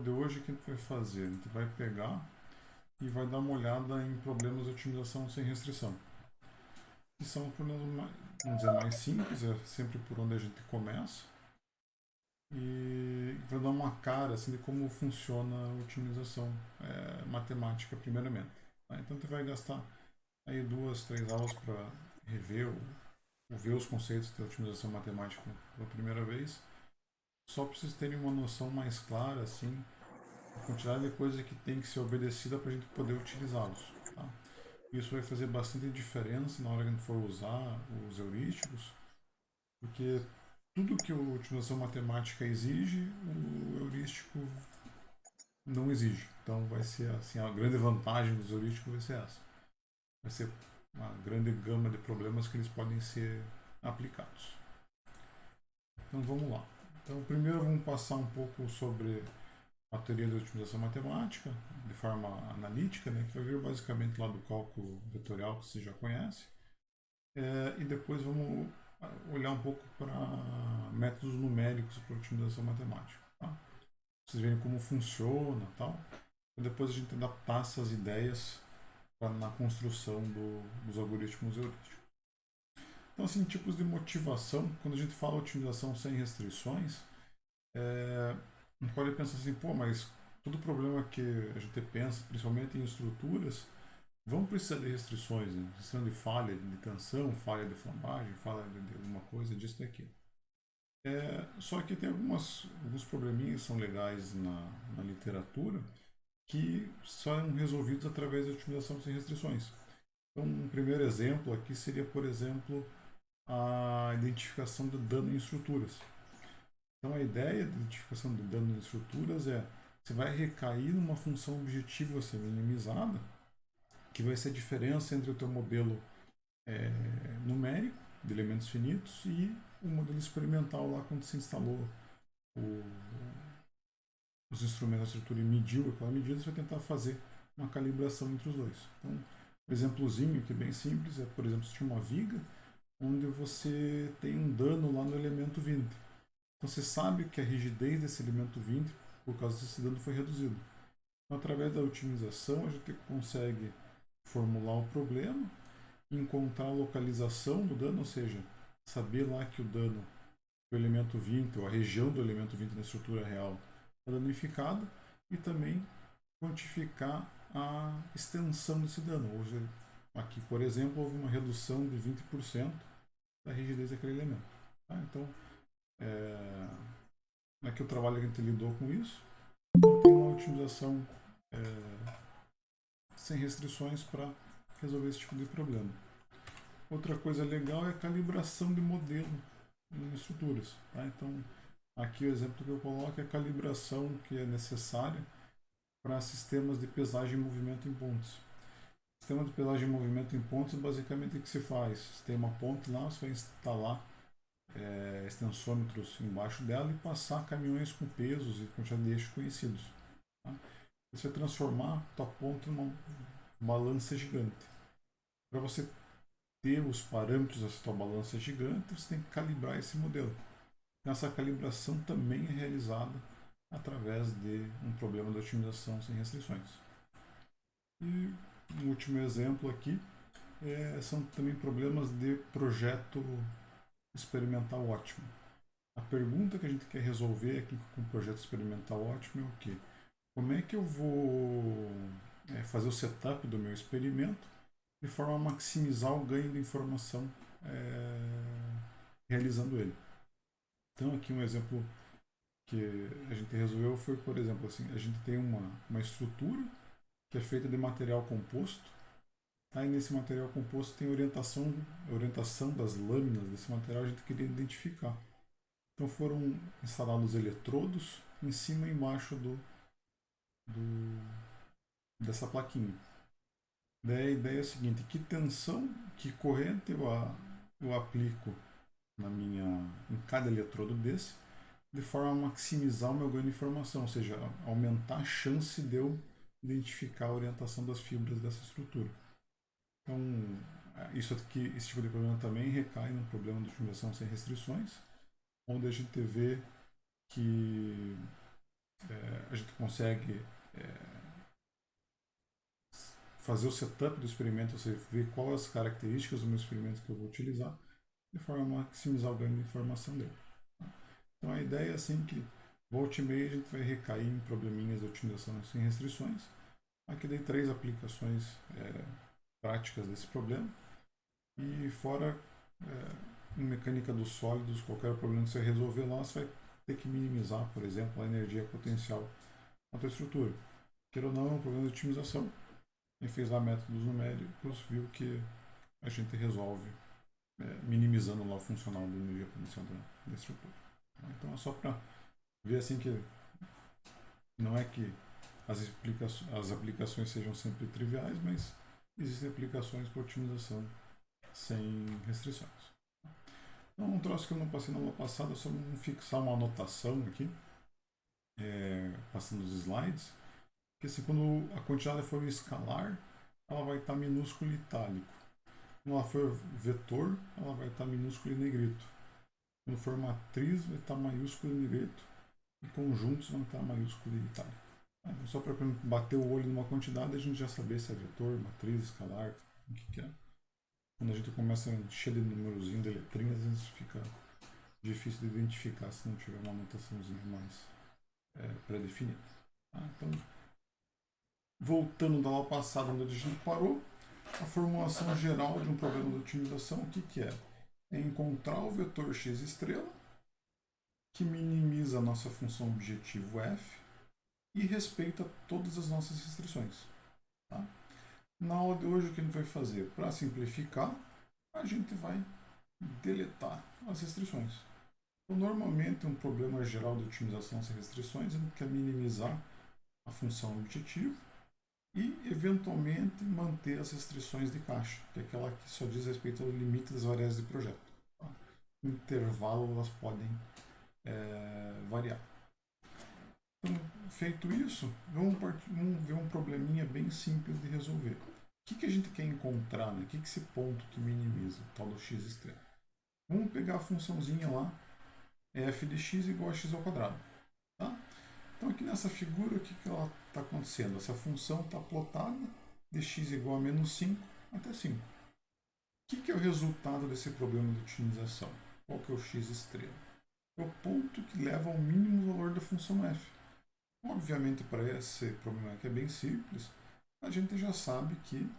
de hoje, o que a gente vai fazer? A gente vai pegar e vai dar uma olhada em problemas de otimização sem restrição. Que são problemas, vamos dizer, mais simples, é sempre por onde a gente começa. E vai dar uma cara assim, de como funciona a otimização matemática, primeiramente. Tá? Então, você vai gastar aí 2, 3 aulas para rever ou ver os conceitos de otimização matemática pela primeira vez, só para vocês terem uma noção mais clara, assim, a quantidade de coisa que tem que ser obedecida para a gente poder utilizá-los. Tá? Isso vai fazer bastante diferença na hora que a gente for usar os heurísticos, porque tudo que a otimização matemática exige, o heurístico não exige. Então vai ser assim, a grande vantagem dos heurísticos vai ser essa. Vai ser uma grande gama de problemas que eles podem ser aplicados. Então vamos lá. Então primeiro vamos passar um pouco sobre a teoria da otimização matemática, de forma analítica, né, que vai vir basicamente lá do cálculo vetorial que você já conhece. E depois vamos olhar um pouco para métodos numéricos para otimização matemática. Tá? Vocês verem como funciona tal. E depois a gente adaptar essas ideias na construção dos algoritmos heurísticos. Então, assim, tipos de motivação, quando a gente fala otimização sem restrições, a gente pode pensar assim, pô, mas todo problema que a gente pensa, principalmente em estruturas, vão precisar de restrições, né? Restrição de falha de tensão, falha de flambagem, falha de alguma coisa, disso daqui. Só que tem alguns probleminhas que são legais na literatura que são resolvidos através da otimização sem restrições. Então, um primeiro exemplo aqui seria, por exemplo, a identificação do dano em estruturas. Então, a ideia de identificação do dano em estruturas é você vai recair numa função objetiva a ser minimizada, que vai ser a diferença entre o teu modelo numérico, de elementos finitos, e o modelo experimental lá quando se instalou o, os instrumentos da estrutura e mediu aquela medida, você vai tentar fazer uma calibração entre os dois. Então, um exemplozinho que é bem simples é, por exemplo, se tinha uma viga onde você tem um dano lá no elemento 20. Então, você sabe que a rigidez desse elemento 20, por causa desse dano, foi reduzida. Então, através da otimização, a gente consegue formular o problema, encontrar a localização do dano, ou seja, saber lá que o dano do elemento 20, ou a região do elemento 20 na estrutura real, está danificada, e também quantificar a extensão desse dano. Hoje, aqui, por exemplo, houve uma redução de 20% da rigidez daquele elemento. Tá? Então, aqui o trabalho que a gente lidou com isso. Então, tem uma otimização sem restrições para resolver esse tipo de problema. Outra coisa legal é a calibração de modelo em estruturas. Tá? Então, aqui o exemplo que eu coloco é a calibração que é necessária para sistemas de pesagem e movimento em pontos. Sistema de pesagem e movimento em pontos, basicamente o que se faz? Você tem uma ponte lá, você vai instalar extensômetros embaixo dela e passar caminhões com pesos e quantidade de eixos conhecidos. Tá? Você vai transformar a tua ponte numa balança gigante. Para você ter os parâmetros dessa tua balança gigante, você tem que calibrar esse modelo. Essa calibração também é realizada através de um problema de otimização sem restrições. E um último exemplo aqui são também problemas de projeto experimental ótimo. A pergunta que a gente quer resolver aqui com o projeto experimental ótimo é o quê? Como é que eu vou fazer o setup do meu experimento de forma a maximizar o ganho de informação realizando ele? Então, aqui um exemplo que a gente resolveu foi, por exemplo, assim, a gente tem uma estrutura que é feita de material composto. Aí nesse material composto tem orientação das lâminas desse material, a gente queria identificar. Então foram instalados eletrodos em cima e embaixo dessa plaquinha. Daí a ideia é a seguinte, que tensão, que corrente eu aplico em cada eletrodo desse, de forma a maximizar o meu ganho de informação, ou seja, aumentar a chance de eu identificar a orientação das fibras dessa estrutura. Então, esse tipo de problema também recai no problema de otimização sem restrições, onde a gente vê que a gente consegue fazer o setup do experimento, você ver quais as características do meu experimento que eu vou utilizar, de forma a maximizar o ganho de informação dele. Tá? Então a ideia é assim que volta e meia a gente vai recair em probleminhas de otimização sem restrições. Aqui dei 3 aplicações práticas desse problema. E fora em mecânica dos sólidos, qualquer problema que você resolver lá, você vai ter que minimizar, por exemplo, a energia potencial da tua estrutura. Queira ou não, é um problema de otimização. Quem fez lá métodos numéricos viu que a gente resolve minimizando lá o funcional da energia potencial da estrutura. Então é só para ver assim que não é que as aplicações sejam sempre triviais, mas existem aplicações para otimização sem restrições. Então, um troço que eu não passei na aula passada, só vamos fixar uma anotação aqui, passando os slides, que assim, quando a quantidade for escalar, ela vai estar minúsculo e itálico. Quando ela for vetor, ela vai estar minúsculo e negrito. Quando for matriz, vai estar maiúsculo e negrito. E conjuntos vão estar maiúsculo e itálico. Então, só para bater o olho numa quantidade, a gente já saber se é vetor, matriz, escalar, o que é. Quando a gente começa a encher de númerozinho, de letrinhas, às vezes fica difícil de identificar se não tiver uma anotaçãozinha mais pré-definida. Tá? Então, voltando da aula passada onde a gente parou, a formulação geral de um problema de otimização, o que é? É encontrar o vetor x estrela, que minimiza a nossa função objetivo f e respeita todas as nossas restrições. Tá? Na aula de hoje, o que a gente vai fazer? Para simplificar, a gente vai deletar as restrições. Então, normalmente, um problema geral de otimização sem restrições, a gente quer minimizar a função objetivo e, eventualmente, manter as restrições de caixa, que é aquela que só diz respeito ao limite das variáveis de projeto. Tá? No intervalo, elas podem variar. Então, feito isso, vamos ver um probleminha bem simples de resolver. O que a gente quer encontrar? Né? O que é esse ponto que minimiza o tal do x estrela? Vamos pegar a funçãozinha lá, f de x igual a x ao quadrado. Tá? Então aqui nessa figura, o que ela está acontecendo? Essa função está plotada de x igual a menos 5 até 5. O que é o resultado desse problema de otimização? Qual que é o x estrela? É o ponto que leva ao mínimo valor da função f. Obviamente, para esse problema que é bem simples, a gente já sabe que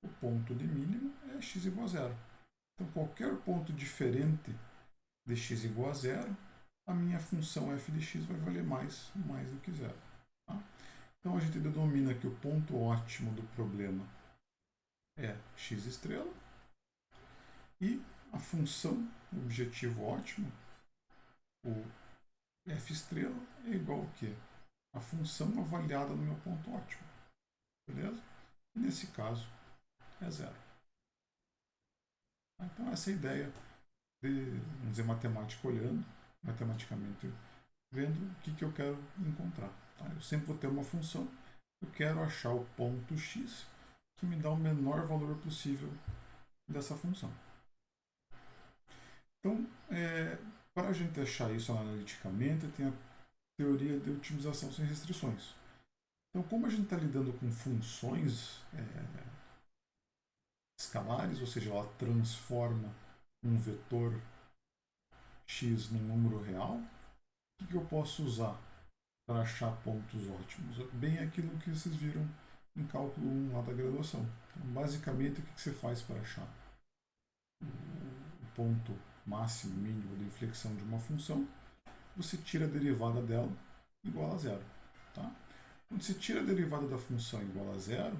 o ponto de mínimo é x igual a zero. Então, qualquer ponto diferente de x igual a zero, a minha função f de x vai valer mais do que zero. Tá? Então, a gente denomina que o ponto ótimo do problema é x estrela e a função, o objetivo ótimo, o f estrela, é igual ao quê? A função avaliada no meu ponto ótimo. Beleza? E nesse caso, é zero. Então, essa é a ideia de, vamos dizer, matemática olhando, matematicamente vendo o que eu quero encontrar. Tá? Eu sempre vou ter uma função, eu quero achar o ponto x que me dá o menor valor possível dessa função. Então, para a gente achar isso analiticamente, tem a teoria de otimização sem restrições. Então, como a gente está lidando com funções escalares, ou seja, ela transforma um vetor x num número real, o que eu posso usar para achar pontos ótimos? Bem aquilo que vocês viram em cálculo 1 lá da graduação. Então, basicamente, o que você faz para achar o ponto máximo, mínimo de inflexão de uma função? Você tira a derivada dela igual a zero. Tá? Quando você tira a derivada da função igual a zero,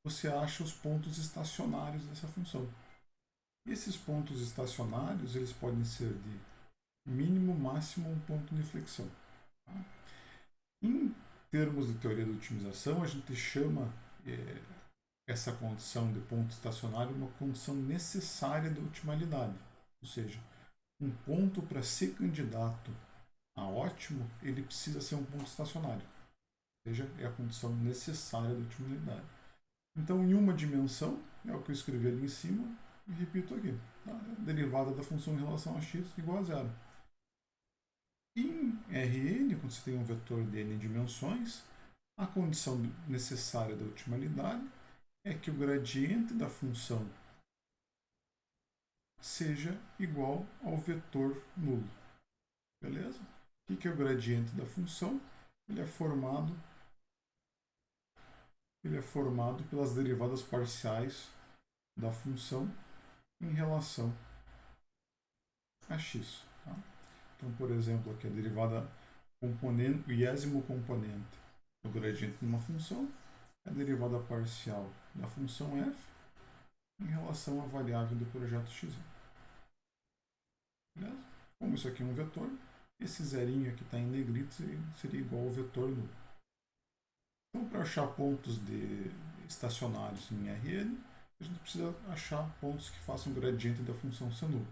você acha os pontos estacionários dessa função. Esses pontos estacionários eles podem ser de mínimo, máximo, um ponto de inflexão. Tá? Em termos de teoria da otimização, a gente chama essa condição de ponto estacionário uma condição necessária da otimalidade. Ou seja, um ponto para ser candidato a ótimo, ele precisa ser um ponto estacionário. Ou seja, é a condição necessária da otimalidade. Então, em uma dimensão, é o que eu escrevi ali em cima, e repito aqui. Tá? A derivada da função em relação a x igual a zero. Em Rn, quando você tem um vetor de n dimensões, a condição necessária da otimalidade é que o gradiente da função seja igual ao vetor nulo. Beleza? O que é o gradiente da função? Ele é formado pelas derivadas parciais da função em relação a x. Tá? Então, por exemplo, aqui a derivada componente, o iésimo componente do gradiente de uma função é a derivada parcial da função f em relação à variável do projeto x. Beleza? Como isso aqui é um vetor, esse zerinho aqui está em negrito seria igual ao vetor nulo. Então, para achar pontos estacionários em Rn, a gente precisa achar pontos que façam gradiente da função ser nulo.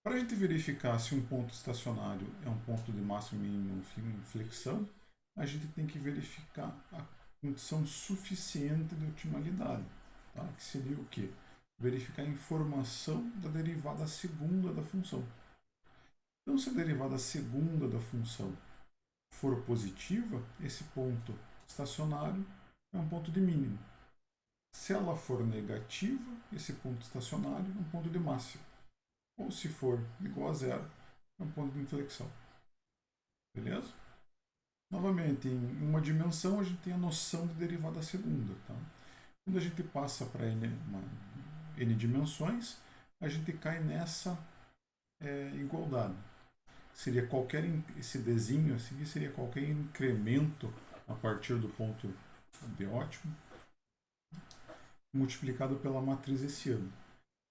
Para a gente verificar se um ponto estacionário é um ponto de máximo, mínimo ou inflexão, a gente tem que verificar a condição suficiente de otimalidade, tá? Que seria o quê? Verificar a informação da derivada segunda da função. Então, se a derivada segunda da função for positiva, esse ponto estacionário é um ponto de mínimo. Se ela for negativa, esse ponto estacionário é um ponto de máximo. Ou se for igual a zero, é um ponto de inflexão. Beleza? Novamente, em uma dimensão, a gente tem a noção de derivada segunda. Tá? Quando a gente passa para n dimensões, a gente cai nessa igualdade. Seria qualquer, esse desenho a seguir seria qualquer incremento a partir do ponto de ótimo multiplicado pela matriz hessiana.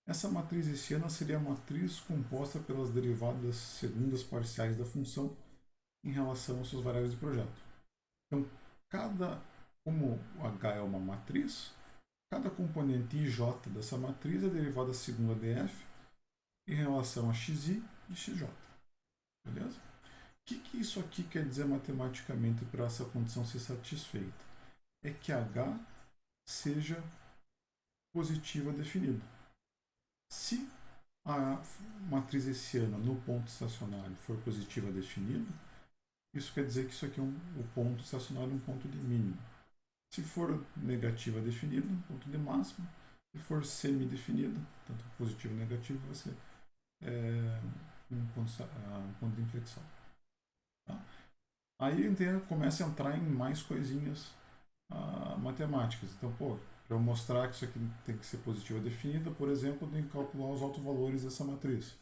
Essa matriz hessiana seria a matriz composta pelas derivadas segundas parciais da função em relação às suas variáveis de projeto. Então, como H é uma matriz, cada componente ij dessa matriz é a derivada segunda df em relação a xi e xj. Beleza? O que isso aqui quer dizer matematicamente para essa condição ser satisfeita? É que H seja positiva definida. Se a matriz hessiana no ponto estacionário for positiva definida, isso quer dizer que isso aqui o ponto estacionário é um ponto de mínimo. Se for negativa definida, um ponto de máximo. Se for semi-definida, tanto positivo e negativo, vai ser um ponto de inflexão. Tá? Aí a gente começa a entrar em mais coisinhas matemáticas. Então, para eu mostrar que isso aqui tem que ser positiva definida, por exemplo, eu tenho que calcular os autovalores dessa matriz.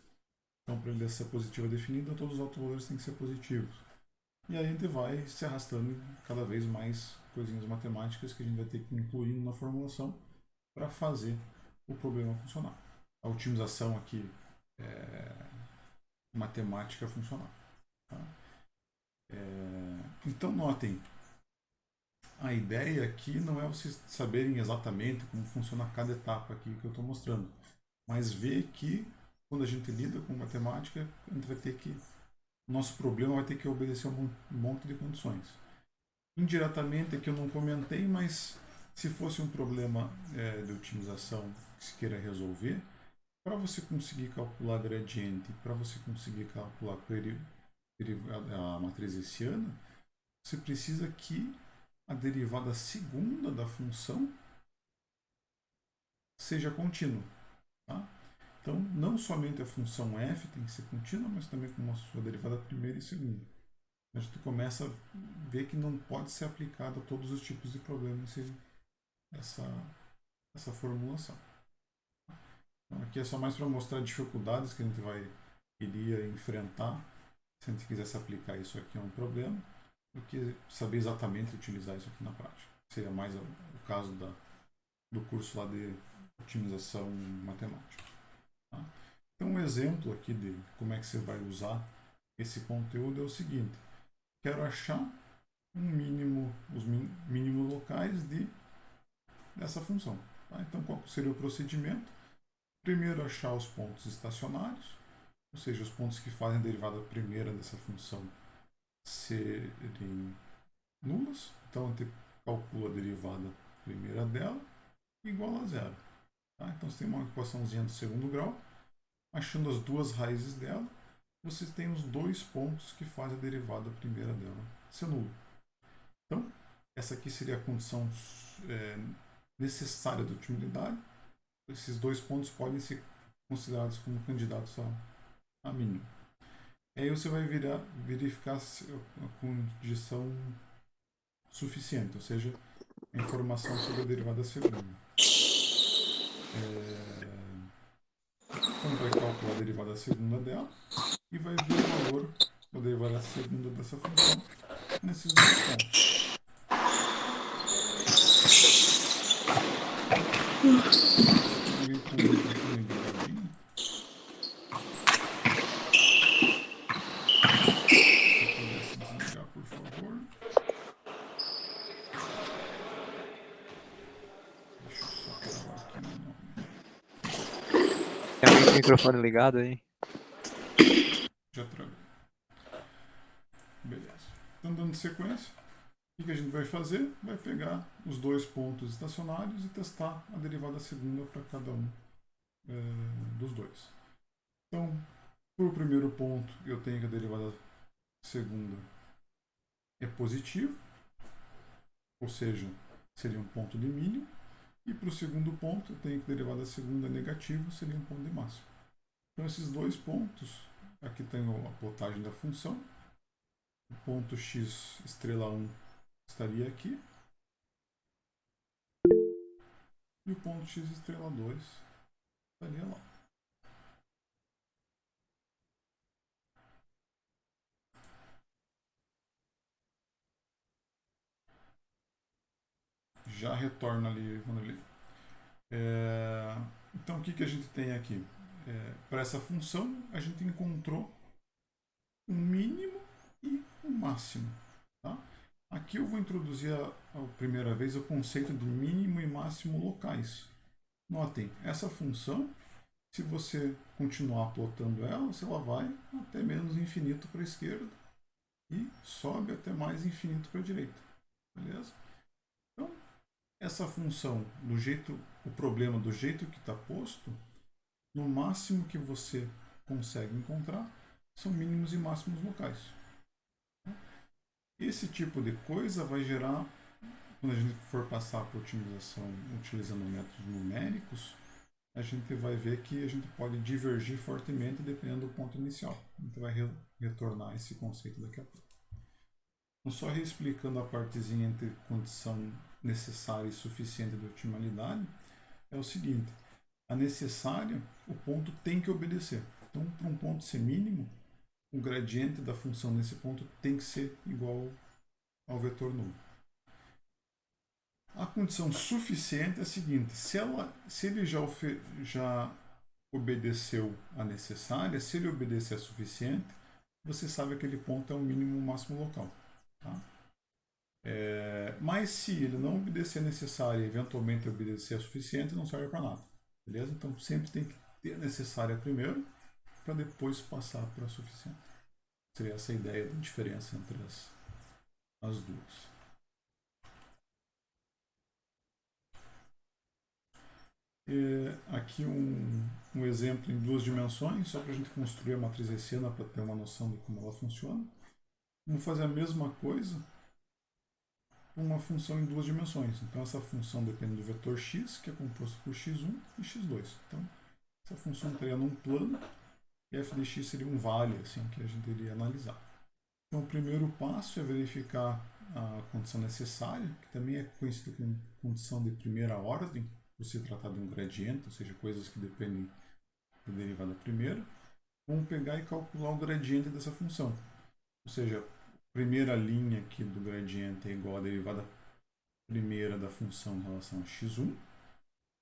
Então, para ele ser positiva definida, todos os autovalores têm que ser positivos. E aí a gente vai se arrastando cada vez mais coisinhas matemáticas que a gente vai ter que incluir na formulação para fazer o problema funcionar. A otimização aqui matemática funcional. Tá? Então notem, a ideia aqui não é vocês saberem exatamente como funciona cada etapa aqui que eu estou mostrando, mas ver que quando a gente lida com matemática, a gente vai ter que nosso problema vai ter que obedecer um monte de condições. Indiretamente, aqui eu não comentei, mas se fosse um problema de otimização que se queira resolver, para você conseguir calcular gradiente, para você conseguir calcular a matriz hessiana, você precisa que a derivada segunda da função seja contínua. Tá? Então, não somente a função f tem que ser contínua, mas também como a sua derivada primeira e segunda. A gente começa a ver que não pode ser aplicado a todos os tipos de problemas essa formulação. Então, aqui é só mais para mostrar dificuldades que a gente iria enfrentar se a gente quisesse aplicar isso aqui a um problema, do que saber exatamente utilizar isso aqui na prática. Seria mais o caso do curso lá de otimização matemática. Tá? Então, um exemplo aqui de como é que você vai usar esse conteúdo é o seguinte: quero achar os mínimos locais dessa função. Tá? Então, qual seria o procedimento? Primeiro, achar os pontos estacionários, ou seja, os pontos que fazem a derivada primeira dessa função serem nulas. Então, a gente calcula a derivada primeira dela igual a zero. Tá? Então, você tem uma equaçãozinha do segundo grau, achando as duas raízes dela, você tem os dois pontos que fazem a derivada primeira dela ser nulo. Então, essa aqui seria a condição necessária da utilidade. Esses dois pontos podem ser considerados como candidatos a mínimo. Aí você vai verificar a condição suficiente, ou seja, a informação sobre a derivada segunda. Então vai calcular a derivada segunda dela e vai ver o valor da derivada segunda dessa função nesses dois pontos. Alguém com o microfone ligadinho? Se pudesse desligar, por favor. Deixa eu só travar aqui meu nome. Tem alguém com o microfone ligado aí? Já travei. Beleza. Então, dando sequência, o que a gente vai fazer? Vai pegar os dois pontos estacionários e testar a derivada segunda para cada um dos dois. Então, para o primeiro ponto, eu tenho que a derivada segunda é positiva, ou seja, seria um ponto de mínimo. E para o segundo ponto, eu tenho que a derivada segunda é negativa, seria um ponto de máximo. Então, esses dois pontos, aqui tem a plotagem da função. O ponto x estrela 1 estaria aqui. E o ponto x estrela 2 estaria lá. Já retorna ali, Vanderlei. Então, o que a gente tem aqui? Para essa função, a gente encontrou um mínimo e um máximo. Tá? Aqui eu vou introduzir a primeira vez o conceito de mínimo e máximo locais. Notem, essa função, se você continuar plotando ela, ela vai até menos infinito para a esquerda e sobe até mais infinito para a direita. Beleza? Então, essa função, o problema do jeito que está posto, no máximo que você consegue encontrar são mínimos e máximos locais. Esse tipo de coisa vai gerar, quando a gente for passar para otimização utilizando métodos numéricos, a gente vai ver que a gente pode divergir fortemente dependendo do ponto inicial. A gente vai retornar esse conceito daqui a pouco. Então, só reexplicando a partezinha entre condição necessária e suficiente de optimalidade, é o seguinte: a necessária, o ponto tem que obedecer. Então, para um ponto ser mínimo, o gradiente da função nesse ponto tem que ser igual ao vetor nulo. A condição suficiente é a seguinte: se ele já obedeceu a necessária, se ele obedecer a suficiente, você sabe que aquele ponto é o mínimo máximo local. Tá? Mas se ele não obedecer a necessária e eventualmente obedecer a suficiente, não serve para nada. Beleza? Então sempre tem que ter a necessária primeiro, para depois passar para a suficiente. Seria essa a ideia da diferença entre as duas. Aqui um exemplo em duas dimensões, só para a gente construir a matriz hessiana para ter uma noção de como ela funciona. Vamos fazer a mesma coisa com uma função em duas dimensões. Então essa função depende do vetor x, que é composto por x1 e x2. Então essa função estaria num plano e f de x seria um vale assim, que a gente iria analisar. Então o primeiro passo é verificar a condição necessária, que também é conhecida como condição de primeira ordem, por se tratar de um gradiente, ou seja, coisas que dependem da derivada primeira. Vamos pegar e calcular o gradiente dessa função. Ou seja, a primeira linha aqui do gradiente é igual à derivada primeira da função em relação a x1,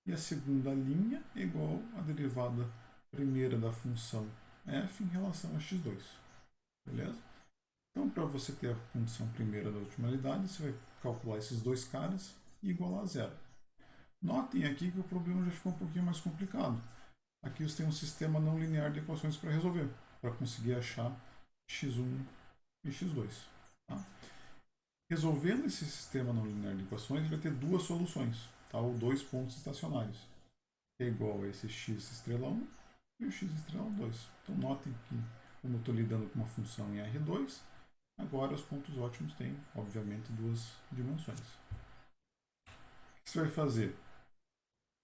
e a segunda linha é igual à derivada primeira da função f em relação a x2. Beleza? Então, para você ter a condição primeira da otimalidade, você vai calcular esses dois caras e igualar a zero. Notem aqui que o problema já ficou um pouquinho mais complicado. Aqui você tem um sistema não linear de equações para resolver, para conseguir achar x1 e x2. Tá? Resolvendo esse sistema não linear de equações, vai ter duas soluções, tá? Ou dois pontos estacionários, que é igual a esse x estrela 1 e o x estrela 2. Então notem que como eu estou lidando com uma função em R2, agora os pontos ótimos têm, obviamente, duas dimensões. O que você vai fazer?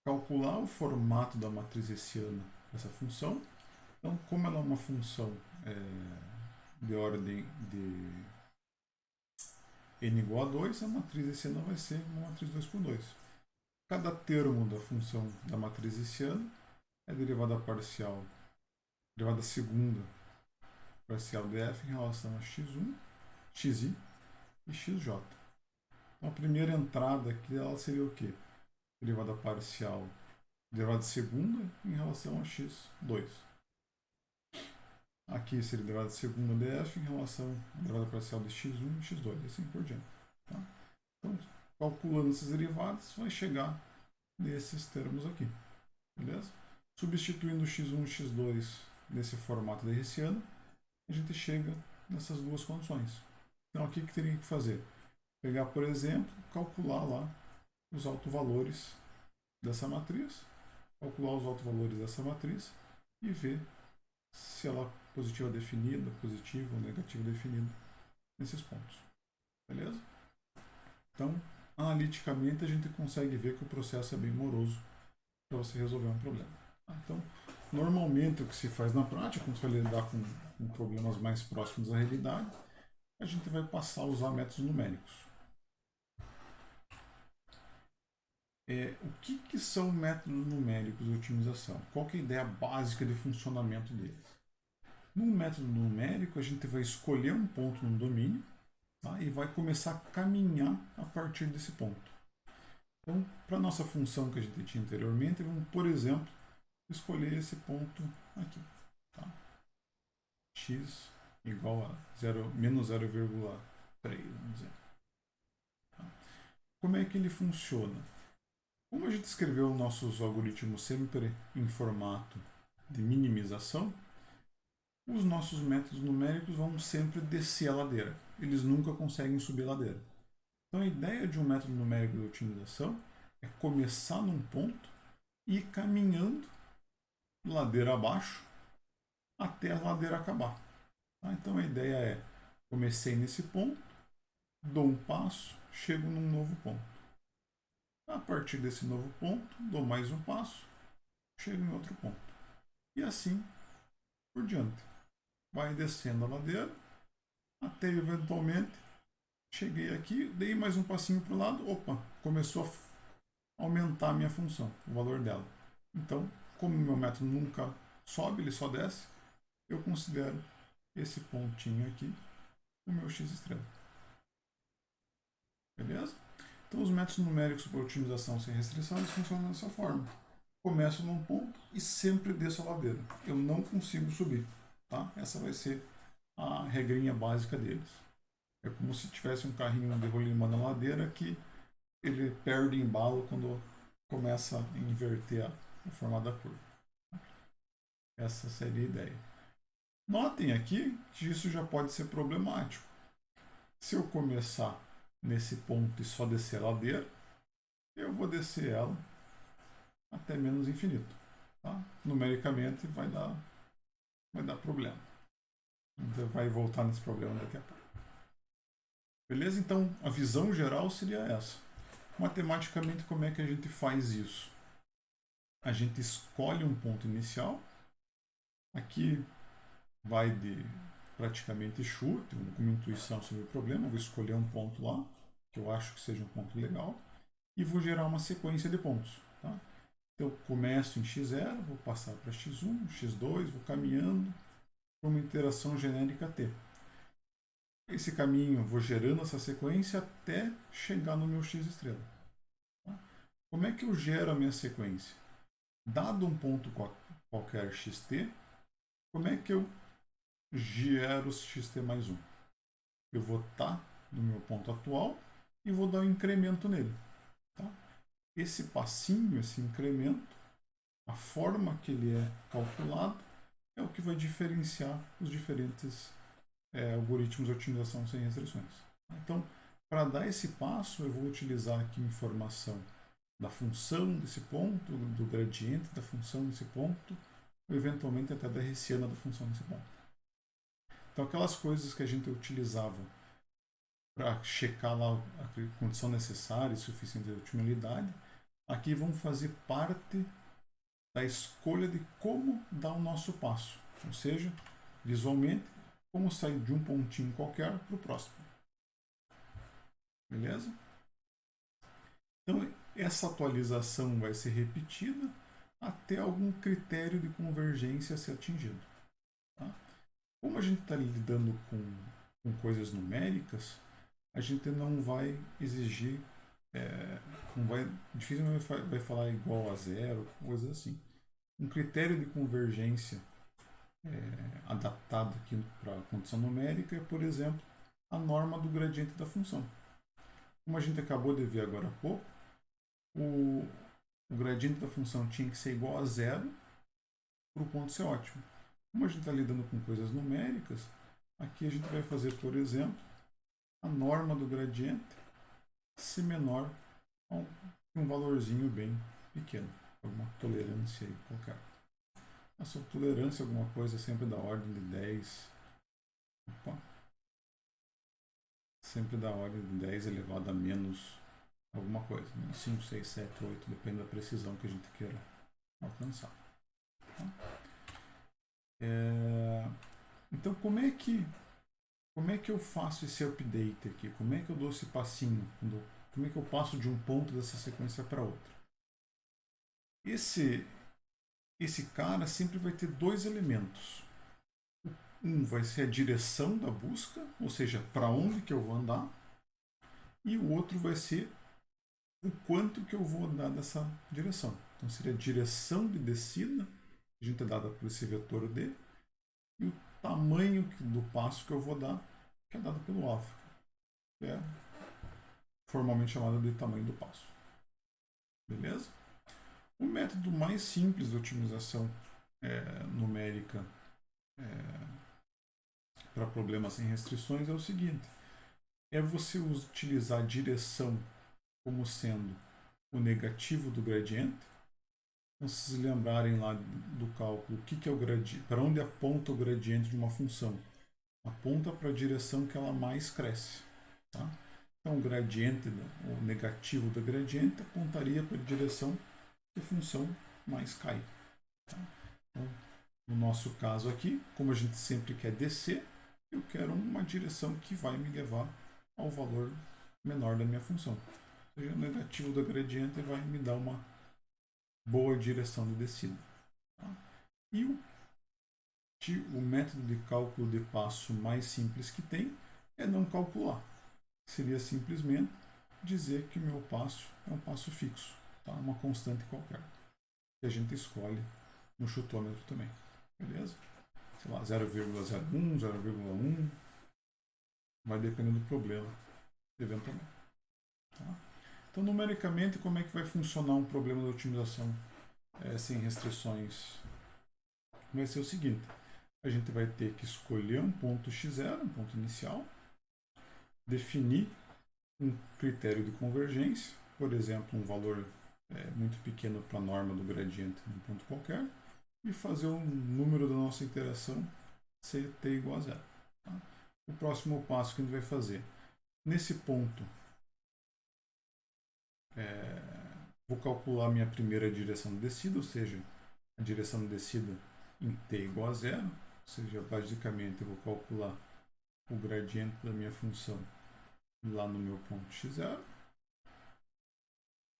Calcular o formato da matriz hessiana dessa função. Então, como ela é uma função de ordem de n igual a 2, a matriz hessiana vai ser uma matriz 2 por 2. Cada termo da função da matriz hessiana é derivada parcial, derivada segunda parcial de f em relação a x1, xi e xj. Então, a primeira entrada aqui ela seria o quê? Derivada parcial, derivada segunda em relação a x2. Aqui seria derivada segunda de f em relação à derivada parcial de x1 e x2, e assim por diante. Tá? Então, calculando esses derivados, vai chegar nesses termos aqui. Beleza? Substituindo x1 e x2 nesse formato de hessiano, a gente chega nessas duas condições. Então, aqui o que teria que fazer? Pegar, por exemplo, calcular lá os autovalores dessa matriz, calcular os autovalores dessa matriz e ver se ela é positiva definida, positiva ou negativa definida nesses pontos. Beleza? Então, analiticamente, a gente consegue ver que o processo é bem moroso para você resolver um problema. Então, normalmente, o que se faz na prática, quando você vai lidar com problemas mais próximos da realidade, a gente vai passar a usar métodos numéricos. O que são métodos numéricos de otimização? Qual que é a ideia básica de funcionamento deles? No método numérico, a gente vai escolher um ponto no domínio, tá? E vai começar a caminhar a partir desse ponto. Então, para a nossa função que a gente tinha anteriormente, vamos, por exemplo, escolher esse ponto aqui. Tá? X igual a menos 0,3, vamos dizer. Tá? Como é que ele funciona? Como a gente escreveu nossos algoritmos sempre em formato de minimização, os nossos métodos numéricos vão sempre descer a ladeira. Eles nunca conseguem subir a ladeira. Então a ideia de um método numérico de otimização é começar num ponto e ir caminhando ladeira abaixo até a ladeira acabar. Tá? Então a ideia é, comecei nesse ponto, dou um passo, chego num novo ponto. A partir desse novo ponto, dou mais um passo, chego em outro ponto. E assim por diante. Vai descendo a ladeira, até eventualmente cheguei aqui, dei mais um passinho para o lado, opa, começou a aumentar a minha função, o valor dela. Então, como o meu método nunca sobe, ele só desce, eu considero esse pontinho aqui o meu x estrela. Beleza? Então, os métodos numéricos para otimização sem restrição eles funcionam dessa forma. Começo num ponto e sempre desço a ladeira. Eu não consigo subir. Tá? Essa vai ser a regrinha básica deles. É como se tivesse um carrinho de rolimã na ladeira que ele perde embalo quando começa a inverter a forma da curva. Essa seria a ideia. Notem aqui que isso já pode ser problemático. Se eu começar nesse ponto e só descer a ladeira, eu vou descer ela até menos infinito. Tá? Numericamente vai dar problema. Então vai voltar nesse problema daqui a pouco. Beleza? Então a visão geral seria essa. Matematicamente, como é que a gente faz isso? A gente escolhe um ponto inicial. Aqui vai de praticamente chute, como intuição sobre o problema. Eu vou escolher um ponto lá, que eu acho que seja um ponto legal, e vou gerar uma sequência de pontos. Tá? Então, eu começo em x0, vou passar para x1, x2, vou caminhando para uma interação genérica t. Esse caminho, vou gerando essa sequência até chegar no meu x estrela. Tá? Como é que eu gero a minha sequência? Dado um ponto qualquer xt, como é que eu gero xt mais 1? Eu vou estar no meu ponto atual e vou dar um incremento nele. Tá? Esse passinho, esse incremento, a forma que ele é calculado, é o que vai diferenciar os diferentes algoritmos de otimização sem restrições. Então, para dar esse passo, eu vou utilizar aqui informação da função desse ponto, do gradiente da função desse ponto, ou eventualmente até da hessiana da função desse ponto. Então, aquelas coisas que a gente utilizava para checar lá a condição necessária e suficiente de otimidade, aqui vão fazer parte da escolha de como dar o nosso passo. Ou seja, visualmente, como sair de um pontinho qualquer para o próximo. Beleza? Então, essa atualização vai ser repetida até algum critério de convergência ser atingido. Tá? Como a gente está lidando com coisas numéricas, a gente não vai exigir, não vai, dificilmente vai falar igual a zero, coisas assim. Um critério de convergência adaptado aqui para a condição numérica é, por exemplo, a norma do gradiente da função. Como a gente acabou de ver agora há pouco, o gradiente da função tinha que ser igual a zero para o ponto ser ótimo. Como a gente está lidando com coisas numéricas, aqui a gente vai fazer, por exemplo, a norma do gradiente ser menor a um valorzinho bem pequeno, alguma tolerância aí qualquer. Essa tolerância é alguma coisa sempre da ordem de 10. Opa, sempre da ordem de 10 elevado a menos alguma coisa. Menos 5, 6, 7, 8, depende da precisão que a gente queira alcançar. Tá? Então, como é que eu faço esse update aqui? Como é que eu dou esse passinho? Como é que eu passo de um ponto dessa sequência para outro? Esse cara sempre vai ter dois elementos. Um vai ser a direção da busca, ou seja, para onde que eu vou andar, e o outro vai ser o quanto que eu vou andar nessa direção. Então seria a direção de descida, a gente é dada por esse vetor D, e o tamanho do passo que eu vou dar, que é dado pelo alfa, que é formalmente chamado de tamanho do passo. Beleza? O método mais simples de otimização numérica para problemas sem restrições é o seguinte: é você utilizar a direção como sendo o negativo do gradiente. Então, se vocês lembrarem lá do cálculo, o que é o gradiente, para onde aponta o gradiente de uma função? Aponta para a direção que ela mais cresce. Tá? Então, o gradiente, o negativo do gradiente, apontaria para a direção que a função mais cai. Tá? Então, no nosso caso aqui, como a gente sempre quer descer, eu quero uma direção que vai me levar ao valor menor da minha função. Ou seja, o negativo do gradiente vai me dar uma boa direção de descida. Tá? E o método de cálculo de passo mais simples que tem é não calcular. Seria simplesmente dizer que o meu passo é um passo fixo, tá? Uma constante qualquer, que a gente escolhe no chutômetro também. Beleza? Sei lá, 0,01, 0,1, vai depender do problema, eventualmente. Tá? Então, numericamente, como é que vai funcionar um problema de otimização sem restrições? Vai ser o seguinte: a gente vai ter que escolher um ponto x0, um ponto inicial, definir um critério de convergência, por exemplo, um valor muito pequeno para a norma do gradiente num ponto qualquer, e fazer o número da nossa interação ser t igual a zero. Tá? O próximo passo que a gente vai fazer, nesse ponto, vou calcular a minha primeira direção de descida, ou seja, a direção de descida em t igual a zero, ou seja, basicamente eu vou calcular o gradiente da minha função lá no meu ponto x0.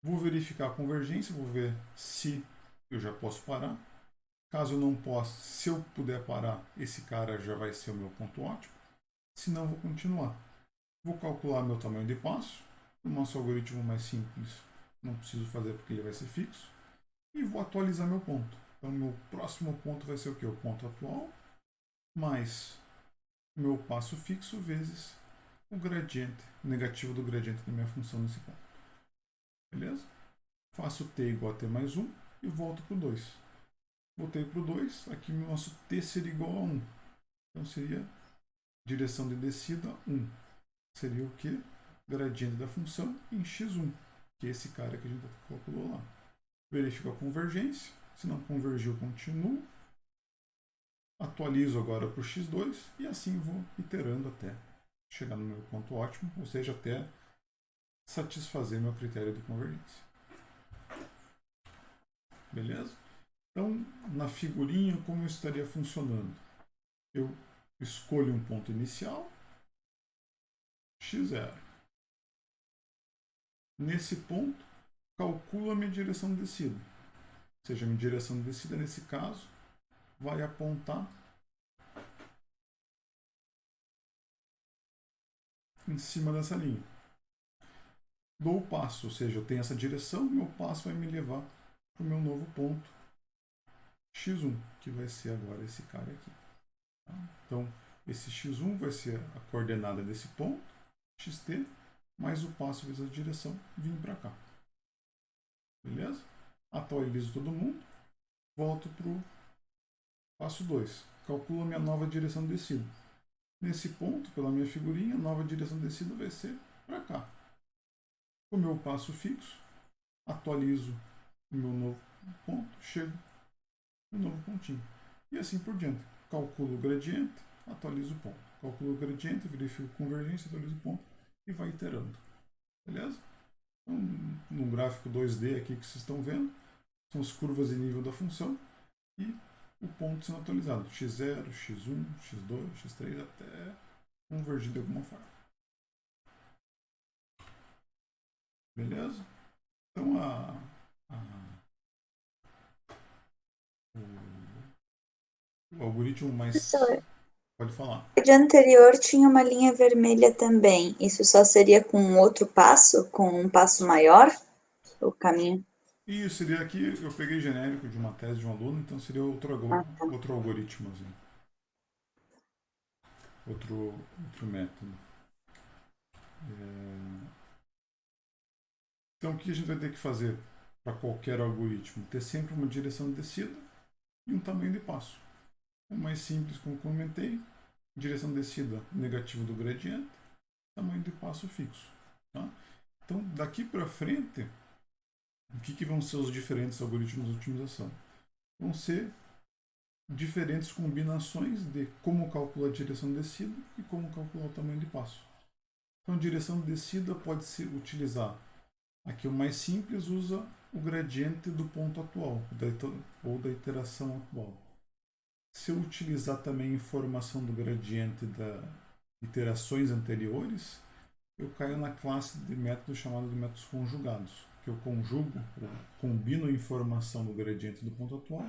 Vou verificar a convergência, vou ver se eu já posso parar. Caso eu não possa, se eu puder parar, esse cara já vai ser o meu ponto ótimo. Se não, vou continuar. Vou calcular meu tamanho de passo. O nosso algoritmo mais simples não preciso fazer porque ele vai ser fixo. E vou atualizar meu ponto. Então, meu próximo ponto vai ser o quê? O ponto atual mais o meu passo fixo vezes o gradiente, o negativo do gradiente da minha função nesse ponto. Beleza? Faço t igual a t mais 1 e volto para o 2. Voltei para o 2, aqui o nosso t seria igual a 1. Então seria direção de descida 1. Seria o que? Gradiente da função em x1, que é esse cara que a gente calculou lá. Verifico a convergência. Se não convergiu, continuo. atualizo agora para o x2 e assim vou iterando até chegar no meu ponto ótimo, ou seja, até satisfazer meu critério de convergência. Beleza? Então, na figurinha, como eu estaria funcionando? Eu escolho um ponto inicial, x0. Nesse ponto, calculo a minha direção de descida. Ou seja, a minha direção de descida, nesse caso, vai apontar em cima dessa linha. Dou o passo, ou seja, eu tenho essa direção, meu passo vai me levar para o meu novo ponto x1, que vai ser agora esse cara aqui. Tá? Então, esse x1 vai ser a coordenada desse ponto, xt, mais o passo vezes a direção, vim para cá. Beleza? Atualizo todo mundo, volto para o passo 2. Calculo a minha nova direção de descida. Nesse ponto, pela minha figurinha, a nova direção de descida vai ser para cá. O meu passo fixo, atualizo o meu novo ponto, chego no novo pontinho. E assim por diante. Calculo o gradiente, atualizo o ponto. Calculo o gradiente, verifico convergência, atualizo o ponto e vai iterando. Beleza? Então, no gráfico 2D aqui que vocês estão vendo, são as curvas de nível da função e o ponto sendo atualizado. x0, x1, x2, x3 até convergir de alguma forma. Beleza? Então o algoritmo mais. Professor, Pode falar. o vídeo anterior tinha uma linha vermelha também. Isso só seria com outro passo, com um passo maior, o caminho? E seria aqui, eu peguei genérico de uma tese de um aluno, então seria Ah, tá. outro algoritmo, assim, outro método. Então o que a gente vai ter que fazer para qualquer algoritmo? Ter sempre uma direção de descida e um tamanho de passo. O mais simples, como comentei, direção de descida negativo do gradiente, tamanho de passo fixo. Tá? Então daqui para frente, o que vão ser os diferentes algoritmos de otimização? Vão ser diferentes combinações de como calcular a direção de descida e como calcular o tamanho de passo. Então, a direção de descida pode se utilizar. Aqui o mais simples usa o gradiente do ponto atual ou da iteração atual. Se eu utilizar também a informação do gradiente das iterações anteriores, eu caio na classe de método chamado de métodos conjugados, que eu conjugo, ou combino a informação do gradiente do ponto atual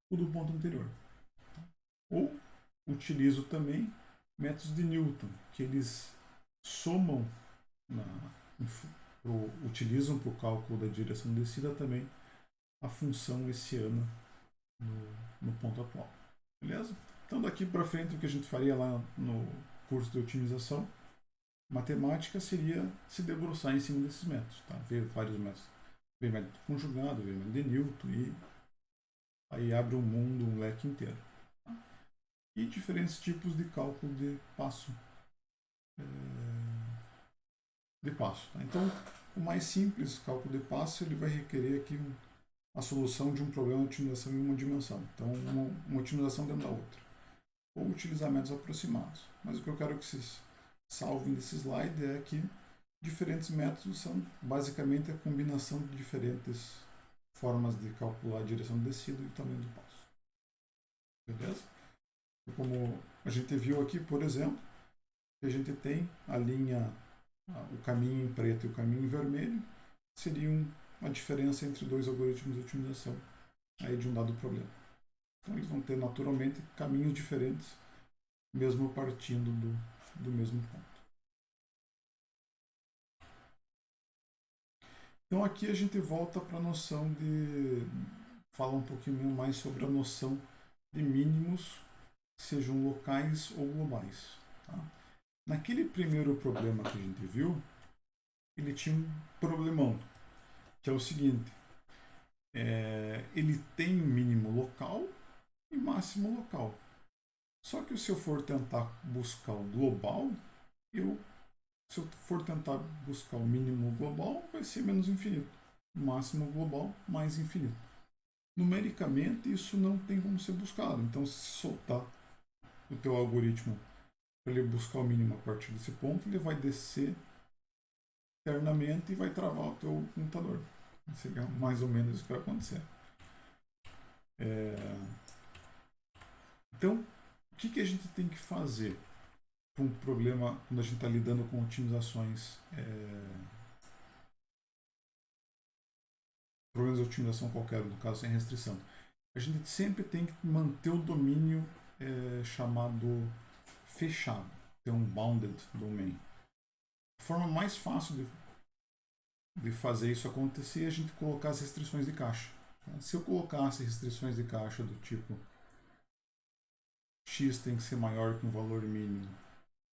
com do ponto anterior. Ou utilizo também métodos de Newton, que eles somam, utilizam para o cálculo da direção de descida também a função hessiana no ponto atual. Beleza? Então daqui para frente o que a gente faria lá no curso de otimização matemática seria se debruçar em cima desses métodos. Tá? Ver vários métodos. Ver método conjugado, ver método de Newton e aí abre um mundo, um leque inteiro. E diferentes tipos de cálculo de passo. Tá? Então, o mais simples, o cálculo de passo, ele vai requerer aqui a solução de um problema de otimização em uma dimensão. Então, uma otimização dentro da outra. Ou utilizar métodos aproximados. Mas o que eu quero que vocês salvem desse slide é que diferentes métodos são basicamente a combinação de diferentes formas de calcular a direção de descida e o tamanho do passo. Beleza? Como a gente viu aqui, por exemplo, que a gente tem a linha, o caminho em preto e o caminho em vermelho, seriam a diferença entre dois algoritmos de otimização aí de um dado problema. Então eles vão ter naturalmente caminhos diferentes, mesmo partindo do mesmo ponto. Então aqui a gente volta para a noção de fala um pouquinho mais sobre a noção de mínimos, sejam locais ou globais. Tá? Naquele primeiro problema que a gente viu, ele tinha um problemão, que é o seguinte: ele tem um mínimo local e máximo local. Só que se eu for tentar buscar o global, se eu for tentar buscar o mínimo global, vai ser menos infinito. O máximo global, mais infinito. Numericamente, isso não tem como ser buscado. Então, se soltar o teu algoritmo para ele buscar o mínimo a partir desse ponto, ele vai descer internamente e vai travar o teu computador. Seria mais ou menos isso que vai acontecer. Então, o que a gente tem que fazer para um problema quando a gente está lidando com otimizações, problemas de otimização qualquer, no caso sem restrição? A gente sempre tem que manter o domínio chamado fechado, ter um bounded domain. A forma mais fácil de fazer isso acontecer é a gente colocar as restrições de caixa. Se eu colocasse restrições de caixa do tipo x tem que ser maior que um valor mínimo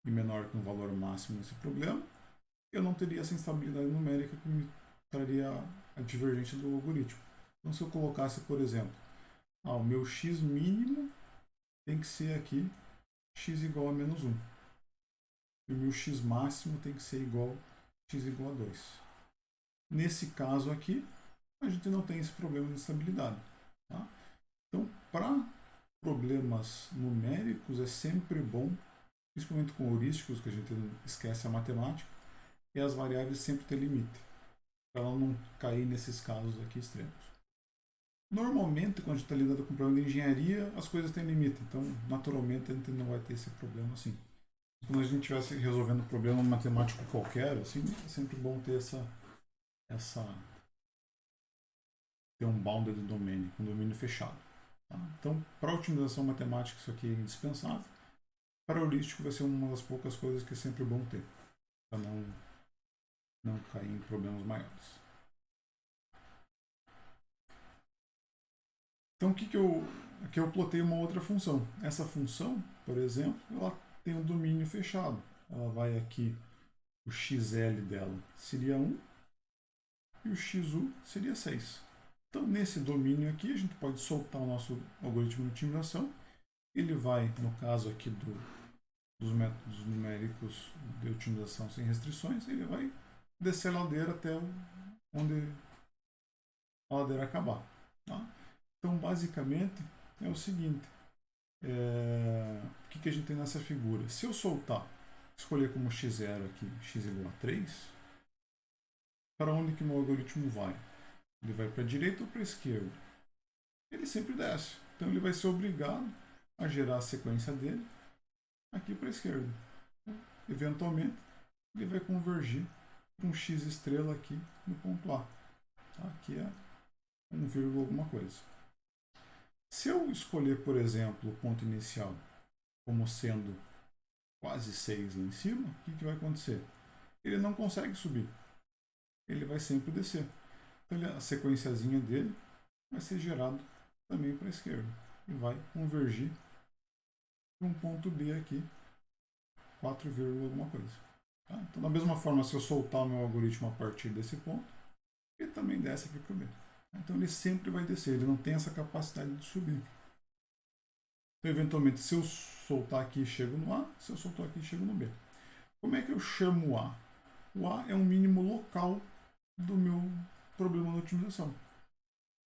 e menor que um valor máximo nesse problema, eu não teria essa instabilidade numérica que me traria a divergência do algoritmo. Então, se eu colocasse, por exemplo, o meu x mínimo tem que ser aqui x igual a menos 1. E o meu x máximo tem que ser igual a x igual a 2. Nesse caso aqui, a gente não tem esse problema de estabilidade. Tá? Então, para problemas numéricos, é sempre bom, principalmente com heurísticos, que a gente esquece a matemática, e as variáveis sempre ter limite, para ela não cair nesses casos aqui extremos. Normalmente, quando a gente está lidando com problema de engenharia, as coisas têm limite, então, naturalmente, a gente não vai ter esse problema assim. Quando a gente estivesse resolvendo um problema matemático qualquer, assim, é sempre bom ter ter um bounded domain, um domínio fechado. Tá? Então, para otimização matemática, isso aqui é indispensável. Para heurístico, vai ser uma das poucas coisas que é sempre bom ter, para não cair em problemas maiores. Então, aqui eu plotei uma outra função. Essa função, por exemplo, ela tem um domínio fechado. Ela vai aqui, o xl dela seria 1 e o xu seria 6. Então, nesse domínio aqui, a gente pode soltar o nosso algoritmo de otimização. Ele vai, no caso aqui dos métodos numéricos de otimização sem restrições, ele vai descer a ladeira até onde a ladeira acabar. Tá? Então, basicamente, é o seguinte. O que a gente tem nessa figura? Se eu escolher como x0 aqui, x igual a 3, para onde que meu algoritmo vai? Ele vai para a direita ou para a esquerda? Ele sempre desce. Então, ele vai ser obrigado a gerar a sequência dele aqui para a esquerda. Eventualmente, ele vai convergir para um x estrela aqui no ponto A. Tá? Aqui é 1, alguma coisa. Se eu escolher, por exemplo, o ponto inicial como sendo quase 6 lá em cima, o que vai acontecer? Ele não consegue subir. Ele vai sempre descer. Então, a sequenciazinha dele vai ser gerado também para a esquerda. E vai convergir para um ponto B aqui, 4, alguma coisa. Tá? Então, da mesma forma, se eu soltar o meu algoritmo a partir desse ponto, ele também desce aqui para o B. Então, ele sempre vai descer. Ele não tem essa capacidade de subir. Então, eventualmente, se eu soltar aqui, chego no A. Se eu soltar aqui, chego no B. Como é que eu chamo o A? O A é um mínimo local do meu problema de otimização.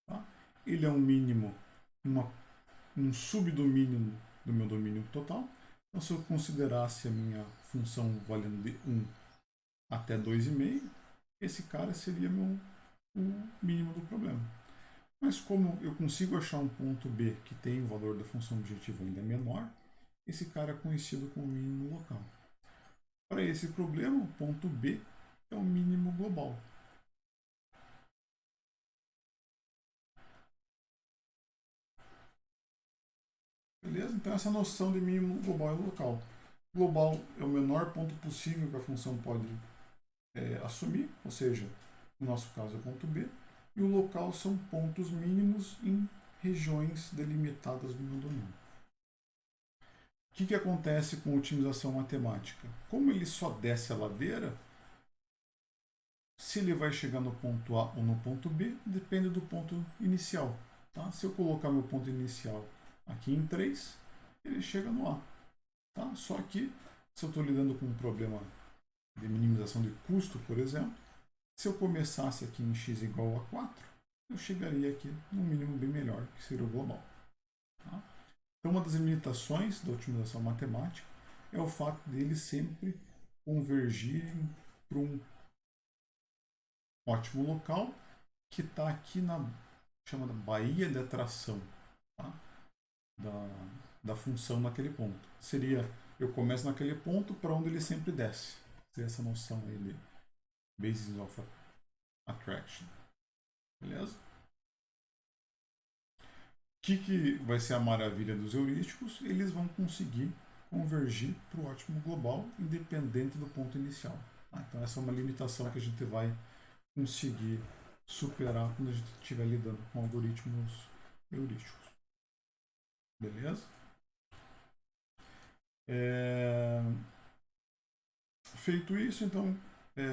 Tá? Ele é um mínimo, um subdomínio do meu domínio total. Então, se eu considerasse a minha função valendo de 1 até 2,5, esse cara seria o mínimo do problema. Mas como eu consigo achar um ponto B que tem o valor da função objetiva ainda menor, esse cara é conhecido como mínimo local. Para esse problema, o ponto B é o mínimo global. Beleza? Então, essa noção de mínimo global e local. Global é o menor ponto possível que a função pode assumir, ou seja, no nosso caso é o ponto B, e o local são pontos mínimos em regiões delimitadas do meu domínio. O que acontece com a otimização matemática? Como ele só desce a ladeira, se ele vai chegar no ponto A ou no ponto B, depende do ponto inicial. Tá? Se eu colocar meu ponto inicial aqui em 3, ele chega no A. Tá? Só que, se eu estou lidando com um problema de minimização de custo, por exemplo, se eu começasse aqui em x igual a 4, eu chegaria aqui no mínimo bem melhor, que seria o global. Tá? Então, uma das limitações da otimização matemática é o fato deles sempre convergirem para um ótimo local que está aqui na chamada baía de atração, tá? da função naquele ponto. Seria, eu começo naquele ponto para onde ele sempre desce. Seria essa noção aí de basis of attraction. Beleza? O que vai ser a maravilha dos heurísticos? Eles vão conseguir convergir para o ótimo global, independente do ponto inicial. Tá? Então, essa é uma limitação que a gente vai conseguir superar quando a gente estiver lidando com algoritmos heurísticos. Beleza? Feito isso, então,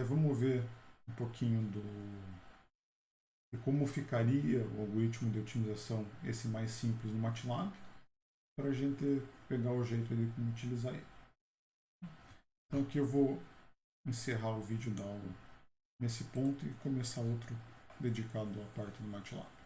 vamos ver um pouquinho de como ficaria o algoritmo de otimização, esse mais simples no MATLAB, para a gente pegar o jeito de como utilizar ele. Então aqui eu vou encerrar o vídeo da aula nesse ponto e começar outro dedicado à parte do MATLAB.